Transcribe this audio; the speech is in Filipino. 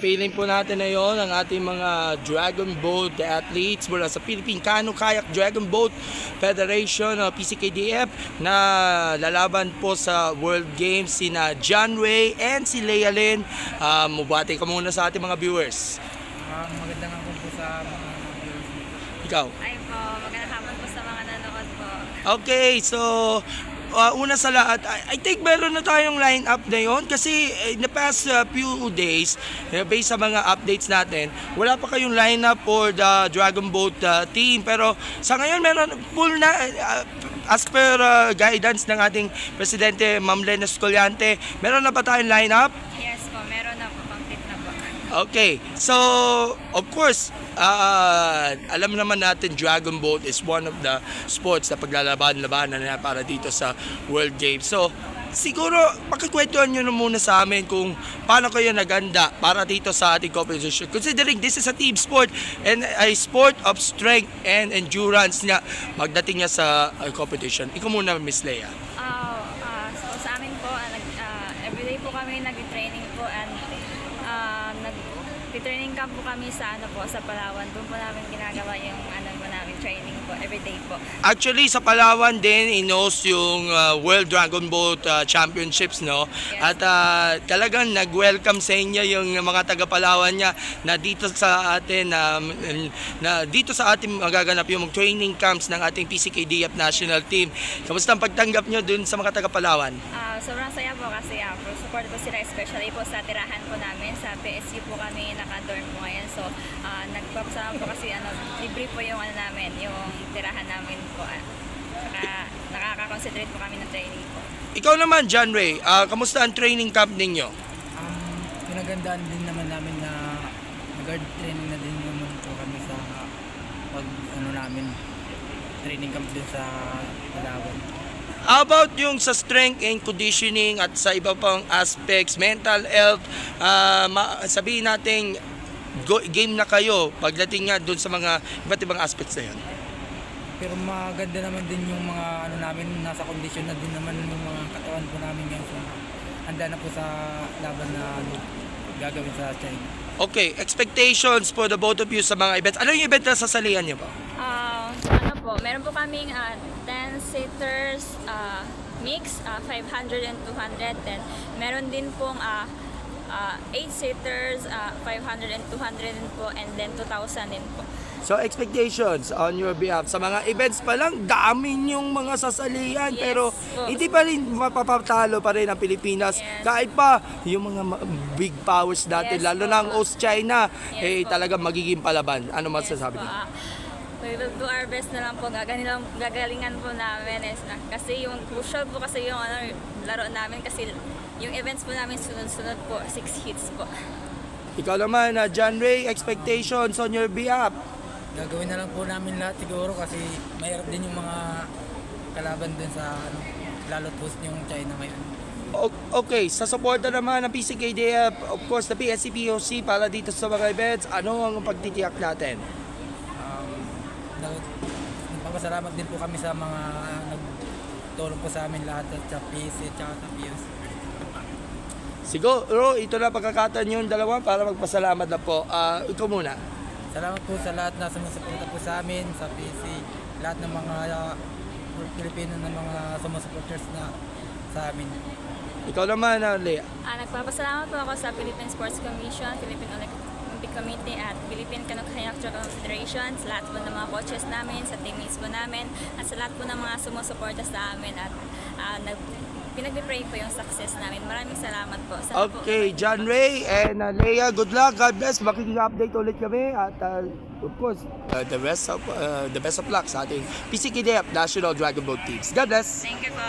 Piling po natin ngayon ang ating mga Dragon Boat athletes mula sa Philippine Canoe Kayak Dragon Boat Federation o PCKDF na lalaban po sa World Games sina John Ray and si Leia Lynn. Mubati ka muna sa ating mga viewers. Magandang hapon po sa mga viewers. Ikaw? Ay po, magandang hapon po sa mga nanonood po. Okay, so una sa lahat, I think meron na tayong line-up na yun kasi in the past few days, based sa mga updates natin, wala pa kayong line-up for the Dragon Boat team. Pero sa ngayon, meron full na, as per guidance ng ating Presidente Ma'am Lena Escoliante, meron na ba tayong line-up? Yes po, meron na po, complete na po. Okay, so of course, alam naman natin Dragon Boat is one of the sports na paglalaban-labanan na para dito sa World Games. So, siguro pakikwentuhan nyo na muna sa amin kung paano kayo naganda para dito sa ating competition. Considering this is a team sport and a sport of strength and endurance nga magdating niya sa competition. Ikaw muna, Miss Leia. So sa amin po, everyday po kami nag-training po and nag-training camp po kami sa sa Palawan. Doon po namin ginagawa yung namin training po everyday po. Actually, sa Palawan din, in-host yung World Dragon Boat Championships, no? Yes. At talagang nag-welcome sa inyo yung mga taga-Palawan niya na dito sa atin, na dito sa atin magaganap yung training camps ng ating PCKDF national team. Kamusta ang pagtanggap nyo dun sa mga taga-Palawan? Sobrang saya po kasi support po sila, especially po sa tirahan po namin. Sa PSU po kami naka-dorm po ngayon. So, nagpapasama po kasi libre po yung namin, yung tirahan namin po. Saka nakaka-concentrate po kami ng training po. Ikaw naman, John Ray, kamusta ang training camp ninyo? Pinagandaan din naman namin na guard training na din naman po kami sa pag namin training camp din sa Palawan. How about yung sa strength and conditioning at sa iba pang aspects, mental health, sabihin natin game na kayo pagdating nga doon sa mga iba't ibang aspects na yun? Pero maganda naman din yung mga namin, nasa condition na din naman yung mga katawan po namin ngayon. So, handa na po sa laban na gagawin sa China. Okay, expectations for the both of you sa mga events. Ano yung event na sasalihan niyo po? Meron po kaming 10-seaters mix, 500 and 200. Then meron din pong 8-seaters, 500 and 200 din po, and then 2,000 din po. So expectations on your behalf sa mga events pa lang, dami yung mga sasalihan. Yes, pero po. hindi pa rin mapapatalo pa rin ang Pilipinas. Yes. Kahit pa yung mga big powers natin, Yes, lalo po. na ang Host China, Yes, po. talagang magiging palaban. Ano masasabi niyo? We will do our best na lang po, gagalingan po namin. Kasi yung crucial po kasi yung laro namin, kasi yung events po namin sunod-sunod po, 6 hits po. Ikaw naman, John Ray, expectations on your behalf. Gagawin na lang po namin lahat siguro kasi mahirap din yung mga kalaban din sa lalo't host yung China ngayon. Okay, sa suporta naman ng PCKDF, of course, the PSCPOC para dito sa mga events, ano ang pagtitiyak natin? Nagpapasalamat din po kami sa mga nagtulong po sa amin lahat sa PSC at sa PSC. Siguro, ito na pagkakataon yung dalawa para magpasalamat na po. Ikaw muna. Salamat po sa lahat na sumusuporta po sa amin, sa PSC, lahat ng mga Pilipino na mga sumusuporters na sa amin. Ikaw naman, Lea. Nagpapasalamat po ako sa Philippine Sports Commission, Philippine Olympic Committee at Philippine Canoe Kayak Dragon Federation, sa lahat po ng mga coaches namin, sa teammates po namin, at sa lahat po ng mga sumusuporta sa amin at pinag-pray po yung success namin. Maraming salamat po. Okay, John Ray and Lea, good luck. God bless. Makikipag-update ulit kami at of course, the best of luck sa ating PCKDF National Dragon Boat Teams. God bless. Thank you po.